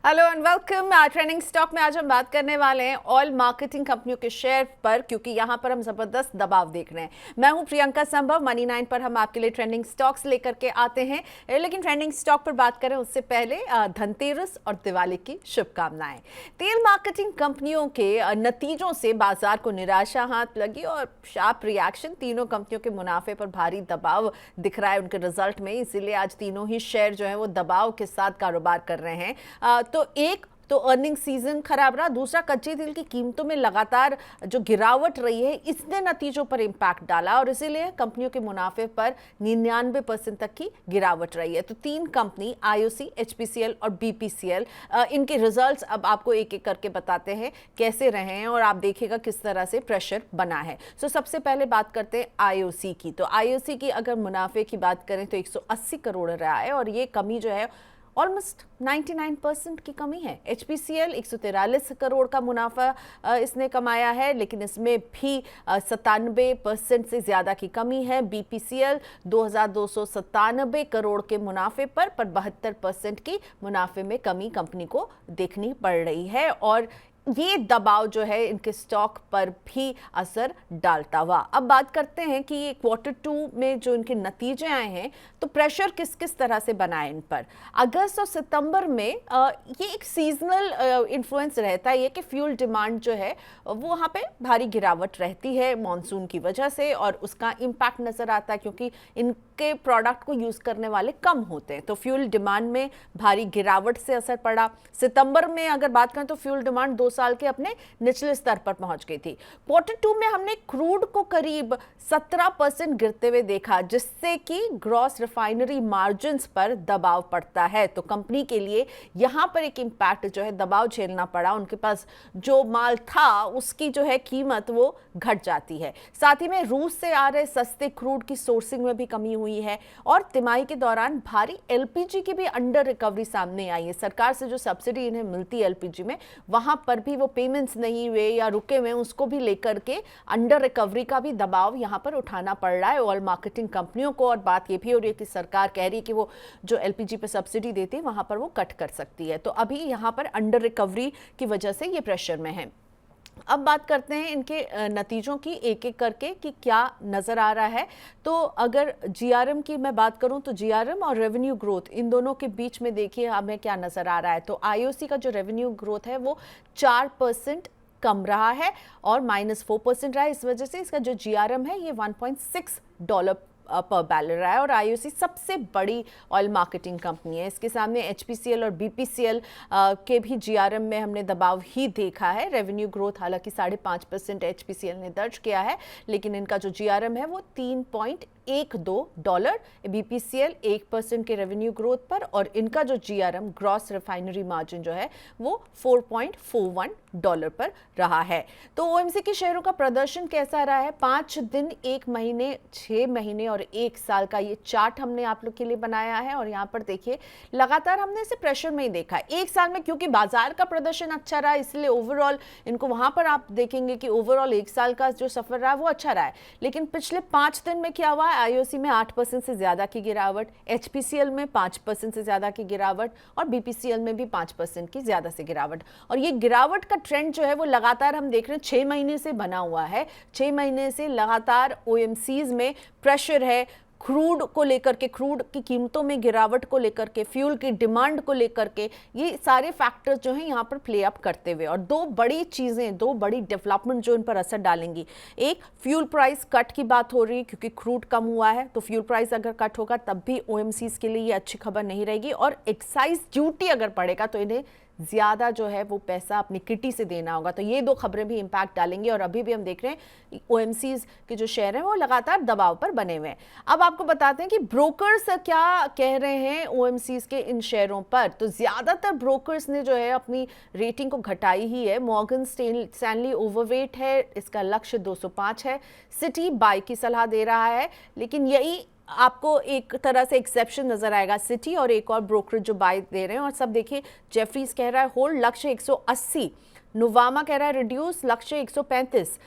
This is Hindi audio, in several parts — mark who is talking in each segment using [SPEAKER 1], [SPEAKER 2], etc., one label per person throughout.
[SPEAKER 1] Hello and welcome. Trending stock में आज हम बात करने वाले हैं ऑयल मार्केटिंग कंपनियों के शेयर पर, क्योंकि यहां पर हम जबरदस्त दबाव देख रहे हैं। मैं हूं प्रियंका संभव। मनी 9 पर हम आपके लिए ट्रेंडिंग स्टॉक्स लेकर के आते हैं, लेकिन ट्रेंडिंग स्टॉक पर बात करें उससे पहले धनतेरस और दिवाली की शुभकामनाएं। तेल मार्केटिंग कंपनियों के नतीजों से बाजार को निराशा हाथ लगी और शार्प रिएक्शन। तीनों कंपनियों के मुनाफे पर भारी दबाव दिख रहा है उनके रिजल्ट में, इसीलिए आज तीनों ही शेयर जो है वो दबाव के साथ कारोबार कर रहे हैं। तो एक तो अर्निंग सीजन खराब रहा, दूसरा कच्चे तेल की कीमतों में लगातार जो गिरावट रही है इसने नतीजों पर इंपैक्ट डाला और इसीलिए कंपनियों के मुनाफे पर 99% तक की गिरावट रही है। तो तीन कंपनी आईओसी, एचपीसीएल और बीपीसीएल, इनके रिजल्ट्स अब आपको एक एक करके बताते हैं कैसे रहे हैं और आप देखिएगा किस तरह से प्रेशर बना है। सो सबसे पहले बात करते हैं आईओसी की। तो आईओसी की अगर मुनाफे की बात करें तो 180 करोड़ रहा है और ये कमी जो है ऑलमोस्ट 99% की कमी है। एचपीसीएल 143 करोड़ का मुनाफा इसने कमाया है, लेकिन इसमें भी 97% से ज़्यादा की कमी है। बीपीसीएल 2297 करोड़ के मुनाफे पर 72% की मुनाफे में कमी कंपनी को देखनी पड़ रही है और ये दबाव जो है इनके स्टॉक पर भी असर डालता हुआ। अब बात करते हैं कि ये Q2 में जो इनके नतीजे आए हैं तो प्रेशर किस किस तरह से बना है इन पर। अगस्त और सितंबर में ये एक सीजनल इन्फ्लुएंस रहता है ये कि फ्यूल डिमांड जो है वो वहाँ पे भारी गिरावट रहती है मॉनसून की वजह से और उसका इम्पैक्ट नज़र आता है क्योंकि इनके प्रोडक्ट को यूज़ करने वाले कम होते हैं। तो फ्यूल डिमांड में भारी गिरावट से असर पड़ा। सितंबर में अगर बात करें तो फ्यूल डिमांड 2 साल के अपने निचले स्तर पर पहुंच गई थी। Q2 में हमने क्रूड को करीब 17% गिरते हुए देखा, जिससे कि ग्रॉस रिफाइनरी मार्जिन्स पर दबाव पड़ता है। तो कंपनी के लिए यहां पर एक इंपैक्ट जो है दबाव झेलना पड़ा। उनके पास जो माल था उसकी जो है कीमत वो घट जाती है। साथ ही में रूस से आ रहे सस्ते क्रूड की सोर्सिंग में भी कमी हुई है और तिमाही के दौरान भारी एलपीजी की भी अंडर रिकवरी सामने आई है। सरकार से जो सब्सिडी इन्हें मिलती है एलपीजी में, वहां पर भी वो पेमेंट्स नहीं हुए या रुके हुए, उसको भी लेकर के अंडर रिकवरी का भी दबाव यहां पर उठाना पड़ रहा है ऑयल मार्केटिंग कंपनियों को। और बात ये भी हो रही है कि सरकार कह रही है कि वो जो एलपीजी पे सब्सिडी देती है वहां पर वो कट कर सकती है। तो अभी यहां पर अंडर रिकवरी की वजह से ये प्रेशर में है। अब बात करते हैं इनके नतीजों की एक एक करके कि क्या नज़र आ रहा है। तो अगर जीआरएम की मैं बात करूं तो जीआरएम और रेवेन्यू ग्रोथ, इन दोनों के बीच में देखिए हमें क्या नज़र आ रहा है। तो आईओसी का जो रेवेन्यू ग्रोथ है वो 4% कम रहा है और -4% रहा है। इस वजह से इसका जो जीआरएम है ये $1.6 पर बैरल रहा है और आईओसी सबसे बड़ी ऑयल मार्केटिंग कंपनी है। इसके सामने एचपीसीएल और बीपीसीएल के भी जीआरएम में हमने दबाव ही देखा है। रेवेन्यू ग्रोथ हालांकि 5.5% एचपीसीएल ने दर्ज किया है, लेकिन इनका जो जीआरएम है वो $3.12, बीपीसीएल 1% के रेवेन्यू ग्रोथ पर और इनका जो जीआरएम ग्रॉस रिफाइनरी मार्जिन जो है वो $4.41 पर रहा है। तो ओएमसी के शेयरों का प्रदर्शन कैसा रहा है? 5 दिन, 1 महीने, 6 महीने और 1 साल का ये चार्ट हमने आप लोग के लिए बनाया है और यहाँ पर देखिए लगातार हमने इसे प्रेशर में ही देखा। 1 साल में क्योंकि बाजार का प्रदर्शन अच्छा रहा इसलिए ओवरऑल इनको वहां पर आप देखेंगे कि ओवरऑल 1 साल का जो सफर रहा वो अच्छा रहा है। लेकिन पिछले 5 दिन में क्या हुआ? आईओसी में 8% से ज्यादा की गिरावट, एचपीसीएल में 5% से ज्यादा की गिरावट और बीपीसीएल में भी 5% की ज्यादा से गिरावट। और ये गिरावट का ट्रेंड जो है वो लगातार हम देख रहे हैं 6 महीने से बना हुआ है। 6 महीने से लगातार ओएमसीज में प्रेशर है क्रूड को लेकर के, क्रूड की कीमतों में गिरावट को लेकर के, फ्यूल की डिमांड को लेकर के, ये सारे फैक्टर्स जो हैं यहाँ पर प्ले अप करते हुए। और दो बड़ी चीज़ें, दो बड़ी डेवलपमेंट जो इन पर असर डालेंगी। एक, फ्यूल प्राइस कट की बात हो रही है क्योंकि क्रूड कम हुआ है, तो फ्यूल प्राइस अगर कट होगा तब भी ओएमसीज के लिए ये अच्छी खबर नहीं रहेगी। और एक्साइज ड्यूटी अगर पड़ेगा तो इन्हें ज़्यादा जो है वो पैसा अपनी किटी से देना होगा। तो ये दो खबरें भी इम्पैक्ट डालेंगी और अभी भी हम देख रहे हैं ओएमसीज के जो शेयर हैं वो लगातार दबाव पर बने हुए हैं। अब आपको बताते हैं कि ब्रोकर्स क्या कह रहे हैं ओएमसीज के इन शेयरों पर। तो ज़्यादातर ब्रोकर्स ने जो है अपनी रेटिंग को घटाई ही है। मॉर्गन स्टैनली ओवरवेट है, इसका लक्ष्य 205 है। सिटी बाय की सलाह दे रहा है, लेकिन यही आपको एक तरह से एक्सेप्शन नजर आएगा। सिटी और एक और ब्रोकर जो बाय दे रहे हैं और सब देखिए जेफरीज कह रहा है होल्ड, लक्ष्य 180। नुवामा कह रहा है रिड्यूस, लक्ष्य 135,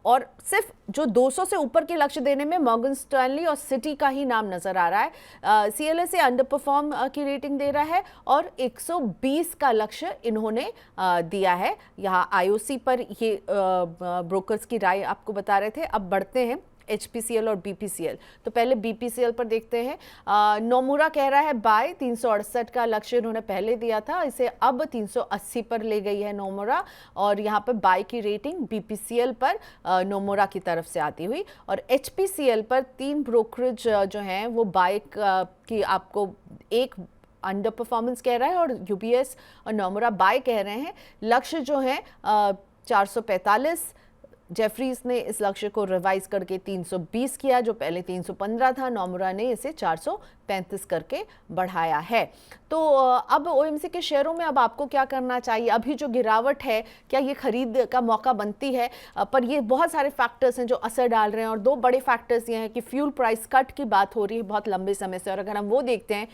[SPEAKER 1] और सिर्फ जो 200 से ऊपर के लक्ष्य देने में मॉर्गन स्टैनली और सिटी का ही नाम नजर आ रहा है। CLSA अंडर परफॉर्म की रेटिंग दे रहा है और 120 का लक्ष्य इन्होंने दिया है। यहाँ IOC पर ये ब्रोकर्स की राय आपको बता रहे थे। अब बढ़ते हैं HPCL और BPCL। तो पहले BPCL पर देखते हैं। नोमुरा कह रहा है बाय, 368 का लक्ष्य इन्होंने पहले दिया था, इसे अब 380 पर ले गई है नोमुरा, और यहाँ पर बाय की रेटिंग BPCL पर नोमुरा की तरफ से आती हुई, और HPCL पर 3 ब्रोकरेज जो हैं वो बाय की आपको एक अंडर परफॉर्मेंस कह रहा है और UBS और नोमुरा बाय कह रहे हैं। लक्ष्य जो है 445, जेफरीज ने इस लक्ष्य को रिवाइज करके 320 किया, जो पहले 315 था। नोमुरा ने इसे 435 करके बढ़ाया है। तो अब OMC के शेयरों में अब आपको क्या करना चाहिए? अभी जो गिरावट है, क्या ये खरीद का मौका बनती है? पर ये बहुत सारे फैक्टर्स हैं जो असर डाल रहे हैं, और 2 बड़े फैक्टर्स ये हैं कि फ्यूल प्राइस कट की बात हो रही है बहुत लंबे समय से, और अगर हम वो देखते हैं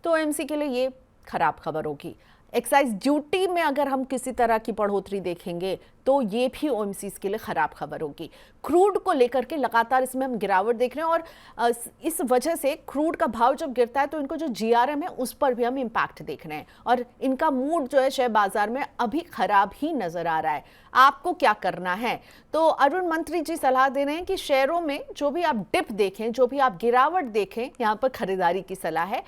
[SPEAKER 1] तो OMC के लिए ये खराब खबर होगी। एक्साइज ड्यूटी में अगर हम किसी तरह की बढ़ोतरी देखेंगे तो ये भी OMCs के लिए ख़राब खबर होगी। क्रूड को लेकर के लगातार इसमें हम गिरावट देख रहे हैं, और इस वजह से क्रूड का भाव जब गिरता है तो इनको जो GRM है उस पर भी हम इम्पैक्ट देख रहे हैं, और इनका मूड जो है शेयर बाजार में अभी ख़राब ही नज़र आ रहा है। आपको क्या करना है? तो अरुण मंत्री जी सलाह दे रहे हैं कि शेयरों में जो भी आप डिप देखें, जो भी आप गिरावट देखें, यहाँ पर खरीदारी की सलाह है।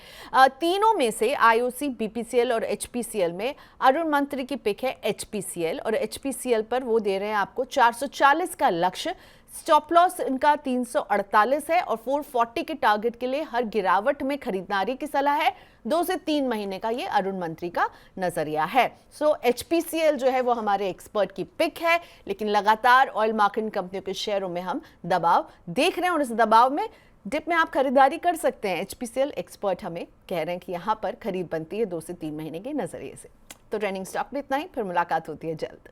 [SPEAKER 1] तीनों में से IOC, BPCL और HPCL में अरुण मंत्री की पिक है HPCL, और HPCL पर वो दे रहे हैं आपको 440 का लक्ष्य। स्टॉप लॉस इनका 348 है, और 440 के टारगेट के लिए हर गिरावट में खरीदारी की सलाह है। 2 से 3 महीने का ये अरुण मंत्री का नजरिया है। सो HPCL जो है वो हमारे एक्सपर्ट की पिक है, लेकिन लगातार ऑयल मार्केटिंग कंपनियों के शेयरों में हम दबाव देख रहे हैं, और इस दबाव में डिप में आप खरीदारी कर सकते हैं। HPCL एक्सपर्ट हमें कह रहे हैं कि यहाँ पर खरीद बनती है 2 से 3 महीने के नजरिए से। तो ट्रेंडिंग स्टॉक में इतना ही, फिर मुलाकात होती है जल्द।